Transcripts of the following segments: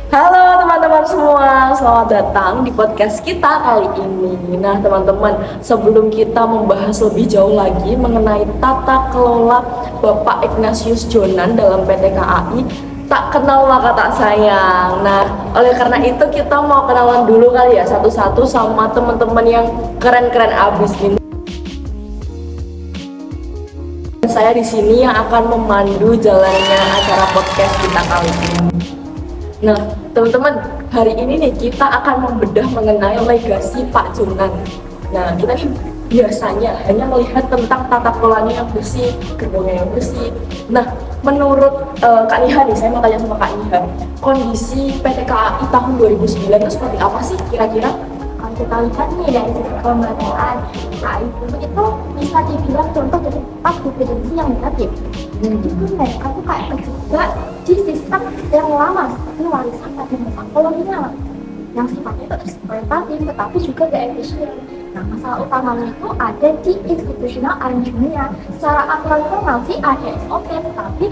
Halo teman-teman semua, selamat datang di podcast kita kali ini. Nah teman-teman, sebelum kita membahas lebih jauh lagi mengenai tata kelola Bapak Ignatius Jonan dalam PT KAI, tak kenal maka tak sayang. Nah, oleh karena itu kita mau kenalan dulu kali ya satu-satu sama teman-teman yang keren-keren abis ini. Saya di sini yang akan memandu jalannya acara podcast kita kali ini. Nah, teman-teman, hari ini nih kita akan membedah mengenai legasi Pak Jonan. Nah, kita nih biasanya hanya melihat tentang tata kelolanya yang bersih, gerbongnya yang bersih. Nah, menurut Kak Niha nih, saya mau tanya sama Kak Niha, kondisi PT KAI tahun 2009 itu seperti apa sih kira-kira? Kalau kita lihat nih dari sisi kelembagaan KAI itu bisa dibilang contoh dari empat dependensi yang negatif. Jadi mereka tuh kayak kejebak di sistem yang lama seperti warisan pada masa kolonial yang sifatnya itu eksploitatif tetapi juga gak efisien. Nah, masalah utamanya itu ada di institutional arrangementnya. Secara aturan formal sih ada SOP, tetapi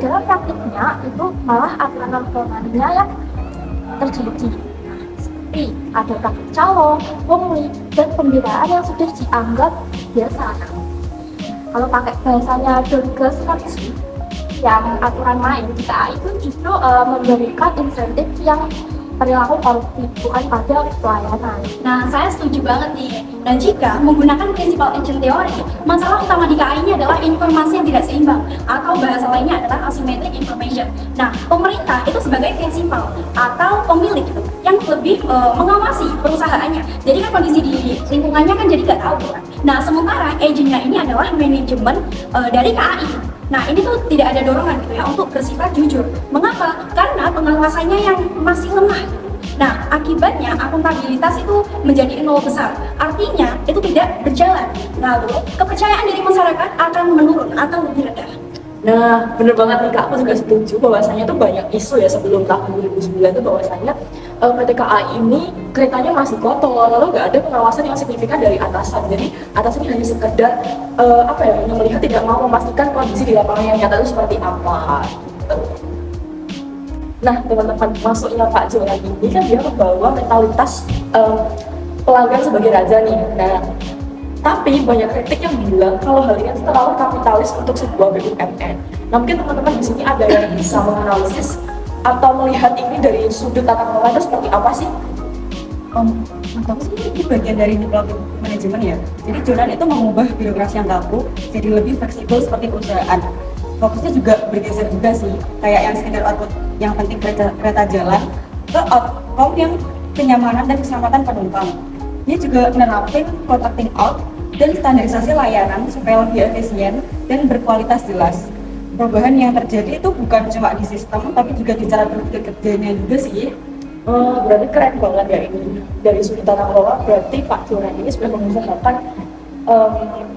dalam praktiknya itu malah aturan formalnya yang terjadi. Ada praktik calon, pungli, dan pembinaan yang sudah dianggap biasa. Kalau pakai bahasanya Dorgas yang aturan main di KAI itu justru memberikan insentif yang perilaku koruptif, bukan pada pelayanan. Nah, saya setuju banget nih. Dan jika menggunakan principal agent theory, masalah utama di KAI ini adalah informasi yang tidak seimbang, atau bahasa lainnya adalah asymmetric information. Nah, pemerintah itu sebagai principal atau pemilik yang lebih mengawasi perusahaannya. Jadi kan kondisi di lingkungannya kan jadi nggak tahu kan. Nah, sementara agentnya ini adalah manajemen dari KAI. Nah, ini tuh tidak ada dorongan gitu ya untuk bersifat jujur. Mengapa? Karena pengawasannya yang masih lemah. Nah, akibatnya akuntabilitas itu menjadi nol besar. Artinya itu tidak berjalan. Lalu kepercayaan dari masyarakat akan menurun atau lebih rendah. Nah, bener banget nih Kak, aku juga setuju bahwasanya tuh banyak isu ya sebelum tahun 2009 tuh bahwasanya PT KAI ini keretanya masih kotor, lalu nggak ada pengawasan yang signifikan dari atasan. Jadi atasan hanya sekedar hanya melihat, tidak mau memastikan kondisi di lapangan yang nyata itu seperti apa. Gitu. Nah, teman-teman, masuknya Pak Jonan ini kan dia membawa mentalitas pelanggan sebagai raja nih. Nah, tapi banyak kritik yang bilang kalau hal ini terlalu kapitalis untuk sebuah BUMN. Nah, mungkin teman-teman di sini ada yang bisa menganalisis atau melihat ini dari sudut tata kelola itu seperti apa sih? Menurut sih ini bagian dari development manajemen ya. Jadi Jonan itu mengubah birokrasi yang kaku jadi lebih fleksibel seperti perusahaan. Fokusnya juga bergeser juga sih, kayak yang sekedar output yang penting kereta jalan ke outcome yang kenyamanan dan keselamatan penumpang. Dia juga menerapkan contracting out dan standarisasi layanan supaya lebih efisien dan berkualitas jelas. Perubahan yang terjadi itu bukan cuma di sistem, tapi juga di cara berpikir kerjanya juga sih. Berarti keren banget ya ini. Dari sudut tata kelola, berarti Pak Jonan ini sudah mengusahakan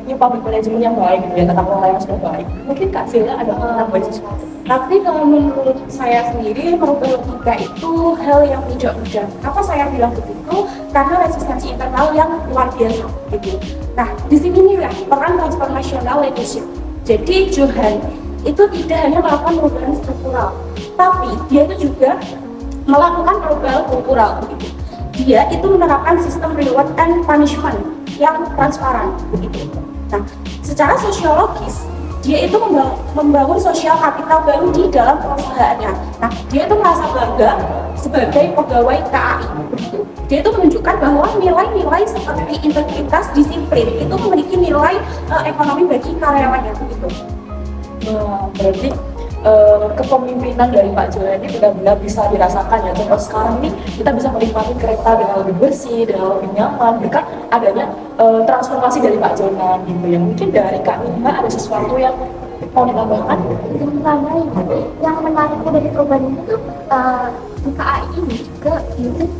new public management yang baik, gitu ya, tata kelola yang sudah baik. Mungkin Kak Sila ada menambah sesuatu. Tapi kalau menurut saya sendiri, merubah logika itu hal yang tidak mudah. Kenapa saya bilang begitu? Karena resistensi internal yang luar biasa gitu. Nah, di sini nih ya peran transformational leadership. Jadi Johan itu tidak hanya melakukan perubahan struktural, tapi dia itu juga melakukan perubahan kultural begitu. Dia itu menerapkan sistem reward and punishment yang transparan begitu. Nah, secara sosiologis dia itu membangun sosial kapital baru di dalam perusahaannya. Nah, dia itu merasa bangga sebagai pegawai KAI begitu. Dia itu menunjukkan bahwa nilai-nilai seperti integritas, disiplin itu memiliki nilai ekonomi bagi karyawannya begitu. Nah, berarti kepemimpinan dari Pak Jonan ini benar-benar bisa dirasakan ya. Contoh sekarang ini kita bisa menikmati kereta dengan lebih bersih, dengan lebih nyaman berkat adanya transformasi dari Pak Jonan gitu ya. Mungkin dari Kak Nina ada sesuatu yang mau ditambahkan? Yang menarik dari perubahan itu di KAI ini juga unit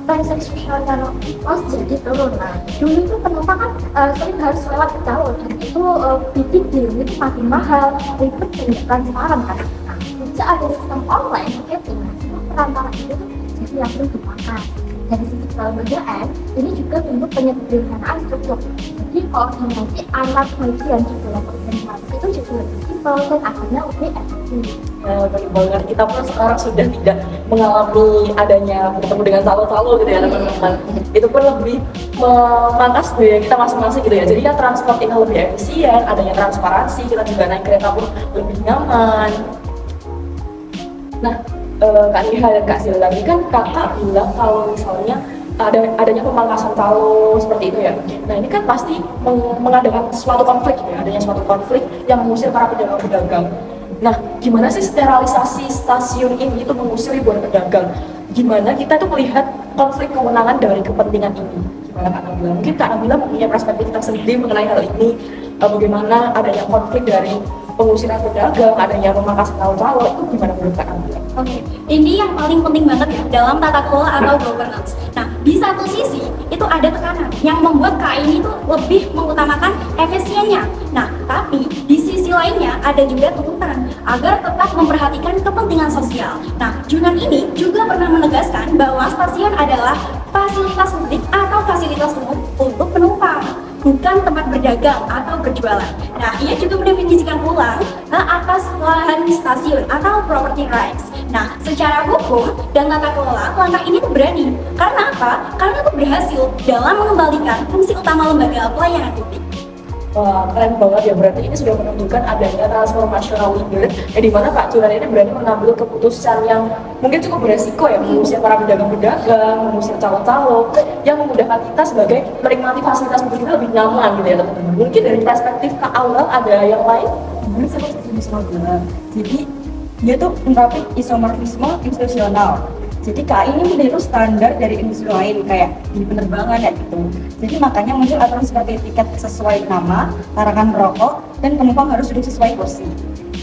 transaksional cost jadi turun. Nah, dulu itu penumpang kan sering harus lewat jalur dan itu bidik diri itu makin mahal, ribet dan transparan kan. Nah, sejak ada sistem online ticketing, semua perantara itu jadi langsung dipakai. Dari sisi kelembagaan, ini juga bentuk penyederhanaan struktur. Jadi koordinasi antar bagian di dalam organisasi itu jadi lebih simpel dan akhirnya lebih efektif. Benar banget, kita pun sekarang sudah tidak mengalami adanya bertemu dengan calo-calo gitu ya teman-teman. Itu pun lebih memangkas biaya kita masing-masing gitu ya. Jadi ya transport ini lebih efisien, adanya transparansi, kita juga naik kereta pun lebih nyaman. Nah, Kak Niha dan Kak Zila tadi kan kakak bilang kalau misalnya adanya pemangkasan calo seperti itu ya. Nah ini kan pasti mengadakan suatu konflik ya, adanya suatu konflik yang mengusir para pedagang-pedagang. Nah, gimana sih sterilisasi stasiun ini itu mengusir ribuan pedagang? Gimana kita tuh melihat konflik kewenangan dari kepentingan ini? Gimana Kak Nabila? Mungkin Kak Nabila punya perspektif tersendiri mengenai hal ini. Bagaimana adanya konflik dari pengusiran pedagang, adanya pemangkasan calo-calo, itu gimana menurut Kak Nabila? Oke, ini yang paling penting banget ya dalam tata kelola atau governance. Nah, di satu sisi itu ada tekanan yang membuat KAI ini tuh lebih mengutamakan efisiennya. Nah, tapi di sisi lainnya ada juga tuntutan agar tetap memperhatikan kepentingan sosial. Nah, Junan ini juga pernah menegaskan bahwa stasiun adalah fasilitas publik atau fasilitas umum untuk penumpang, bukan tempat berdagang atau berjualan. Nah, ia juga mendefinisikan ulang atas lahan stasiun atau property rights. Nah, secara hukum dan tata kelola, langkah ini tuh berani. Karena apa? Karena itu berhasil dalam mengembalikan fungsi utama lembaga pelayanan publik. Wah, keren banget ya, berarti ini sudah menunjukkan adanya transformational leader di mana Pak Junan ini berani mengambil keputusan yang mungkin cukup beresiko ya, mengusir para pedagang-pedagang, mengusir calo-calo yang memudahkan kita sebagai menikmati fasilitas publik kita lebih nyaman gitu ya teman-teman. Mungkin dari perspektif Kak Aula ada yang lain? Sebenarnya saya setuju sama Bella. Jadi dia tuh menerapkan isomorfisme institusional. Jadi KAI ini meniru standar dari industri lain kayak di penerbangan ya gitu. Jadi makanya muncul aturan seperti tiket sesuai nama, larangan merokok, dan penumpang harus duduk sesuai kursi.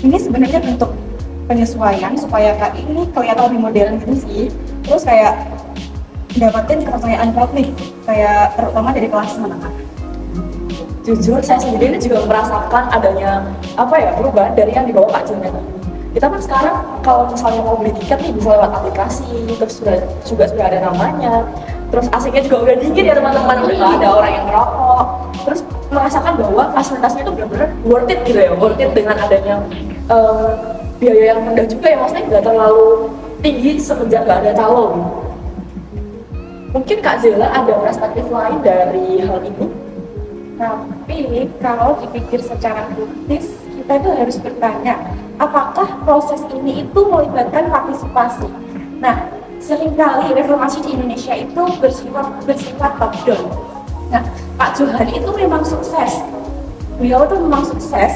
Ini sebenarnya bentuk penyesuaian supaya KAI ini kelihatan lebih modern gitu sih. Terus kayak mendapatkan kepercayaan publik, kayak terutama dari kelas menengah. Jujur saya sendiri ini juga merasakan adanya perubahan dari yang dibawa Pak Junan ini. Kita kan sekarang kalau misalnya mau beli tiket nih bisa lewat aplikasi, terus juga sudah ada namanya, terus AC-nya juga udah dingin ya teman-teman, udah nggak ada orang yang merokok, terus merasakan bahwa fasilitasnya itu benar-benar worth it gitu ya, worth it dengan adanya biaya yang rendah juga ya, maksudnya nggak terlalu tinggi semenjak nggak ada calo. Mungkin Kak Zela ada perspektif lain dari hal ini? Tapi kalau dipikir secara kritis, kita itu harus bertanya, apakah proses ini itu melibatkan partisipasi? Nah, seringkali reformasi di Indonesia itu bersifat top down. Nah, Pak Johan itu memang sukses. Beliau itu memang sukses.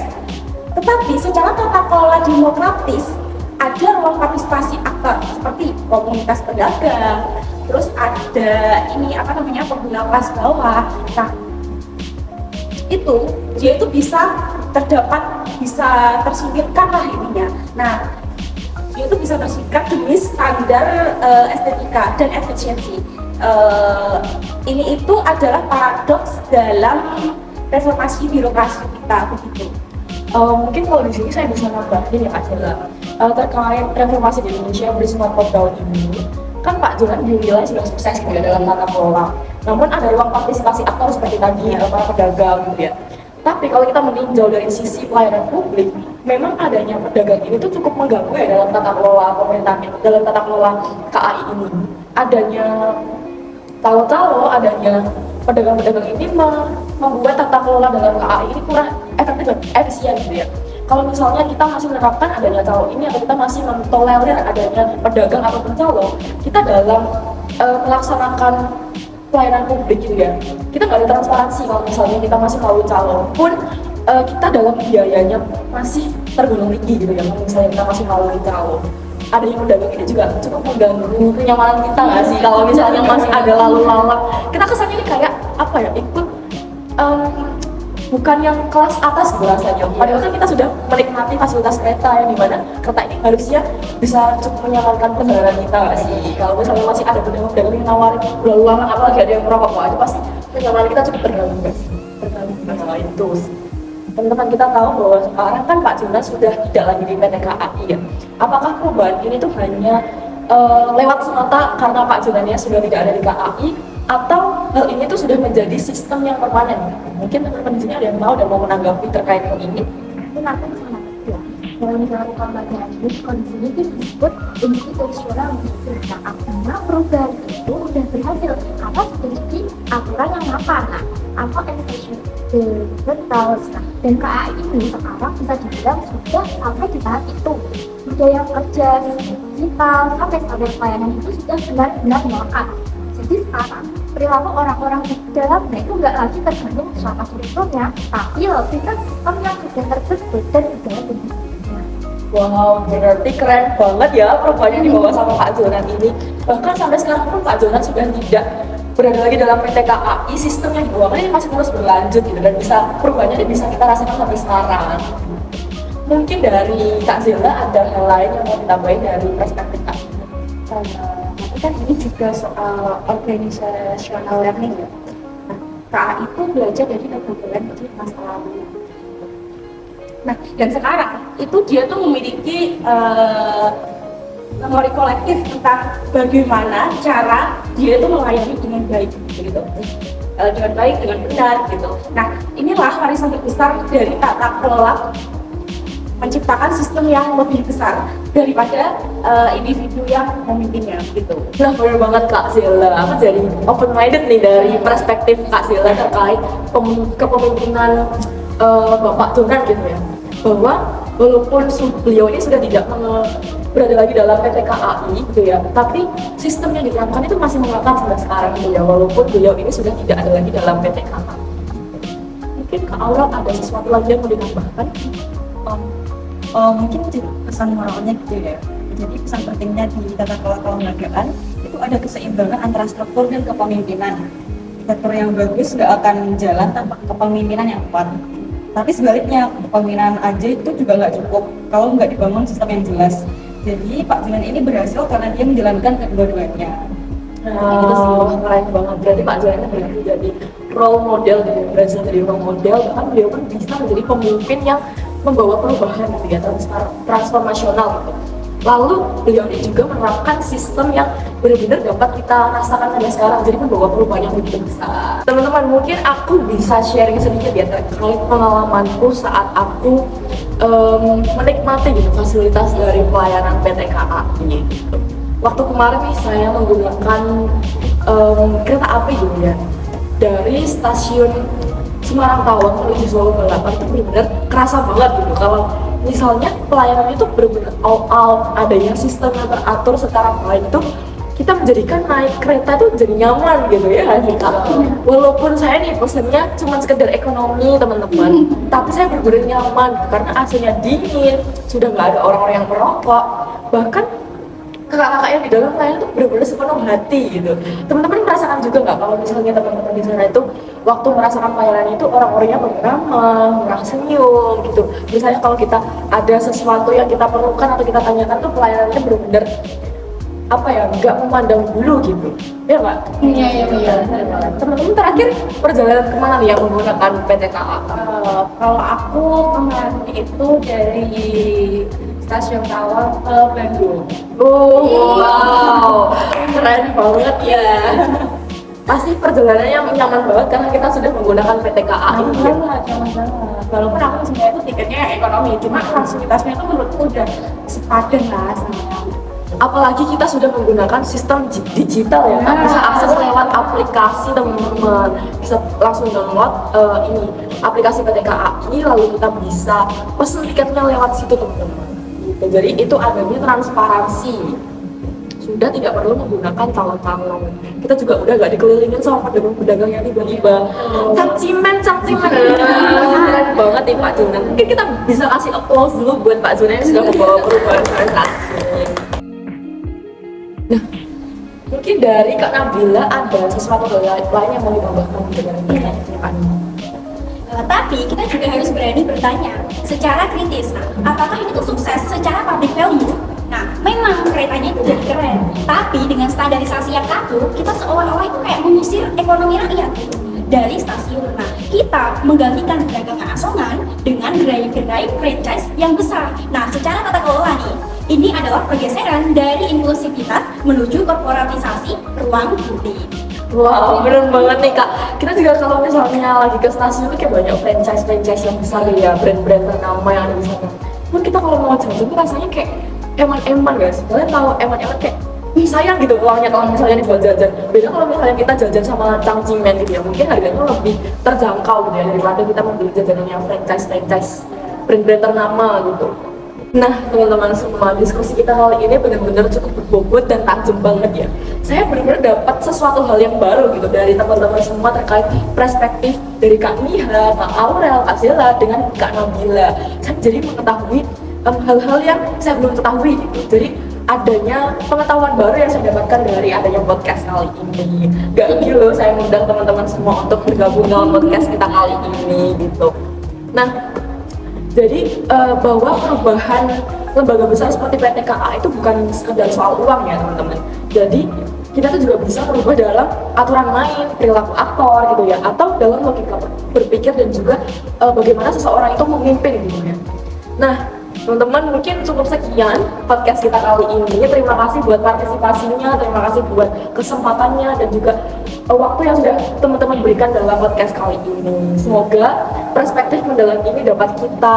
Tetapi secara tata kelola demokratis, ada ruang partisipasi aktor seperti komunitas pedagang, terus ada pengguna kelas bawah. Nah, dia itu bisa tersingkirkan lah ininya. Nah, dia itu bisa tersingkir demi standar estetika dan efisiensi. Ini itu adalah paradoks dalam reformasi birokrasi kita begitu. Mungkin kalau di sini saya bisa nambahin ya Kak Zela, terkait reformasi di Indonesia yang bersifat top down ini, kan Pak Junan dinilai sudah sukses gitu ya dalam tata kelola. Namun ada ruang partisipasi aktor seperti tadi para pedagang gitu ya. Tapi kalau kita meninjau dari sisi pelayanan publik, memang adanya pedagang ini tuh cukup mengganggu ya dalam tata kelola pemerintahan, dalam tata kelola KAI ini. Adanya calo-calo, adanya pedagang-pedagang ini membuat tata kelola dalam KAI ini kurang efektif dan efisien gitu ya. Kalau misalnya kita masih menerapkan adanya calo ini atau kita masih mentolerir adanya pedagang ataupun calo, kita dalam melaksanakan pelayanan publik gitu ya, kita nggak ada transparansi. Kalau misalnya kita masih melalui calo pun kita dalam biayanya masih tergolong tinggi gitu ya. Kalau misalnya kita masih melalui calo, ada yang pedagang ini juga cukup mengganggu kenyamanan kita nggak sih? Kalau misalnya masih ada lalu lalang, kita kesannya ini kayak ikut bukan yang kelas atas gitu rasanya. Padahal kan kita sudah menikmati fasilitas kereta yang dimana kereta ini harusnya bisa cukup menyamarkan perjalanan kita nggak sih? Kalau misalnya masih ada pedagang-pedagang yang nawarin lalu lalang, apalagi ada yang merokok, wah itu pasti kenyamanan kita cukup terganggu nggak sih? Terganggu itu. Teman-teman kita tahu bahwa sekarang kan Pak Junan sudah tidak lagi di PT KAI ya. Apakah perubahan ini tuh hanya lewat semata karena Pak Junannya sudah tidak ada di KAI, atau hal ini tuh sudah menjadi sistem yang permanen. Mungkin teman-teman di sini ada yang tahu dan mau menanggapi terkait hal ini. Itu nanti sangat kecil. Dalam teori kompetensi, kondisi ini disebut institusional deficit. Nah, artinya perubahan itu udah berhasil atau seperti aturan yang mapan. Nah, atau institution betul. Nah, dan KAI ini sekarang bisa dibilang sudah sampai di tahap itu. Budaya kerja, sistem digital, sampai standar pelayanan itu sudah benar-benar melekat. Jadi sekarang perilaku orang-orang di dalamnya itu nggak lagi tergantung siapa kurikulumnya, tapi lebih ke sistem yang sudah terbentuk dan sudah benar. Wow, berarti keren banget ya perubahan yang dibawa sama Pak Jonan ini. Bahkan sampai sekarang pun Pak Jonan sudah tidak berada lagi dalam PT KAI, sistem yang dibawakan ini masih terus berlanjut gitu, dan bisa perubahannya ini bisa kita rasakan sampai sekarang. Mungkin dari Kak Zela ada hal lain yang mau ditambahin dari perspektif Kak? Tapi kan ini juga soal organizational learning ya. Nah, KAI itu belajar dari kegagalan di masa lalu. Nah, dan sekarang itu dia tuh memiliki memori kolektif tentang bagaimana cara dia itu melayani dengan baik, gitu. Dengan baik, dengan benar, gitu. Nah, inilah warisan terbesar dari tata kelola menciptakan sistem yang lebih besar daripada individu yang memimpinnya, gitu. Nah, benar banget Kak Zela. Aku jadi open minded nih dari perspektif Kak Zela terkait kepemimpinan Bapak Jonan gitu ya. Bahwa walaupun beliau ini sudah tidak berada lagi dalam PT KAI gitu ya, tapi sistem yang diterapkan itu masih melekat sampai sekarang gitu ya, walaupun beliau ini sudah tidak ada lagi dalam PT KAI. Mungkin Kak Aura ada sesuatu lagi yang mau ditambahkan? Mungkin jadi pesan moralnya gitu ya. Jadi pesan pentingnya di tata kelola kelembagaan itu ada keseimbangan antara struktur dan kepemimpinan. Struktur yang bagus nggak akan jalan tanpa kepemimpinan yang kuat. Tapi sebaliknya, kepemimpinan aja itu juga nggak cukup kalau nggak dibangun sistem yang jelas. Jadi Pak Jonan ini berhasil karena dia menjalankan kedua-duanya. Keren banget. Berarti Pak Jonan berarti jadi role model gitu, berhasil jadi role model. Bahkan beliau pun bisa menjadi pemimpin yang membawa perubahan gitu ya, transformasional gitu. Lalu beliau ini juga menerapkan sistem yang benar-benar dapat kita rasakan sampai sekarang, jadi membawa perubahan yang begitu besar. Teman-teman, mungkin aku bisa sharing sedikit ya terkait pengalamanku saat aku menikmati gitu fasilitas dari pelayanan PT KAI gitu. Waktu kemarin nih saya menggunakan kereta api gitu ya, dari stasiun Semarang Tawang menuju Solo Balapan itu benar-benar kerasa banget gitu. Kalau misalnya pelayanan itu benar-benar all out, adanya sistem yang teratur secara baik itu kita menjadikan naik kereta itu jadi nyaman gitu ya Kak. Walaupun saya nih pesennya cuma sekedar ekonomi teman-teman, tapi saya benar-benar nyaman karena AC-nya dingin, sudah nggak ada orang-orang yang merokok, bahkan kakak-kakak yang di dalam pelayanan tuh benar-benar sepenuh hati gitu. Teman-teman merasakan juga nggak kalau misalnya teman-teman di sana itu waktu merasakan pelayanan itu orang-orangnya beramah, murah senyum gitu. Misalnya kalau kita ada sesuatu yang kita perlukan atau kita tanyakan tuh pelayanannya benar-benar apa ya, nggak memandang bulu gitu, ya nggak? Iya. Teman-teman terakhir perjalanan kemana nih yang menggunakan PT KAI? Kalau aku kemarin itu dari stasiun Tawang ke Bandung. Oh, wow, keren banget ya. Pasti perjalanannya nyaman banget karena kita sudah menggunakan PT KAI. Nyaman banget. Walaupun aku sebenarnya itu tiketnya yang ekonomi, cuma fasilitasnya itu menurutku udah sepadan lah sama. Apalagi kita sudah menggunakan sistem digital ya, kan bisa akses lewat aplikasi teman-teman, bisa langsung download ini aplikasi PT KAI, lalu kita bisa pesen tiketnya lewat situ teman-teman. Gitu. Jadi itu adanya transparansi. Sudah tidak perlu menggunakan calon-calon. Kita juga udah gak dikelilingin sama pedagang-pedagang yang tiba-tiba cangcimen. Keren banget nih Pak Jonan. Mungkin kita bisa kasih applause dulu buat Pak Jonan yang sudah membawa perubahan organisasi. Nah, mungkin dari Kak Nabila ada sesuatu lain yang mau ditambahkan dengan pertanyaan ini? Tapi kita juga harus berani bertanya secara kritis, apakah itu sukses secara public value? Nah, memang keretanya itu jadi keren, tapi dengan standarisasi yang kaku, kita seolah-olah itu kayak mengusir ekonomi rakyat dari stasiun. Nah, kita menggantikan perdagangan asongan dengan gerai-gerai franchise yang besar. Nah, secara tata kelola nih, ini adalah pergeseran dari inklusivitas menuju korporatisasi ruang publik. Wah, bener banget nih Kak. Kita juga kalau misalnya lagi ke stasiun tuh kayak banyak franchise yang besar ya, brand-brand ternama yang ada di sana. Pun kita kalau mau jajan tuh rasanya kayak eman-eman guys. Kalian tahu eman-eman kayak ih sayang gitu uangnya kalau misalnya dibuat jajan. Beda kalau misalnya kita jajan sama cangcimen gitu ya, mungkin harganya lebih terjangkau gitu ya daripada kita membeli jajanan yang franchise brand-brand ternama gitu. Nah, teman-teman semua, diskusi kita kali ini benar-benar cukup berbobot dan tajam banget ya. Saya benar-benar dapat sesuatu hal yang baru gitu dari teman-teman semua terkait perspektif dari Kak Miha, Kak Aurel, Kak Zela dengan Kak Nabila. Saya jadi mengetahui hal-hal yang saya belum ketahui gitu. Jadi adanya pengetahuan baru yang saya dapatkan dari adanya podcast kali ini. Gak gitu, saya mengundang teman-teman semua untuk bergabung dalam podcast kita kali ini gitu. Nah, jadi bahwa perubahan lembaga besar seperti PTKA itu bukan sekedar soal uang ya teman-teman. Jadi kita tuh juga bisa merubah dalam aturan main, perilaku aktor gitu ya, atau dalam logika berpikir dan juga bagaimana seseorang itu memimpin gitu ya. Nah, teman-teman mungkin cukup sekian podcast kita kali ini. Terima kasih buat partisipasinya, terima kasih buat kesempatannya dan juga waktu yang sudah teman-teman berikan dalam podcast kali ini. Semoga perspektif mendalam ini dapat kita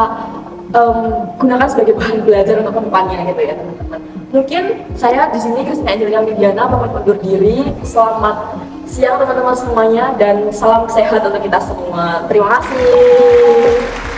gunakan sebagai bahan belajar untuk kedepannya gitu ya teman-teman. Mungkin saya di sini Christina Angelina Midiana pamit undur diri. Selamat siang teman-teman semuanya dan salam sehat untuk kita semua. Terima kasih.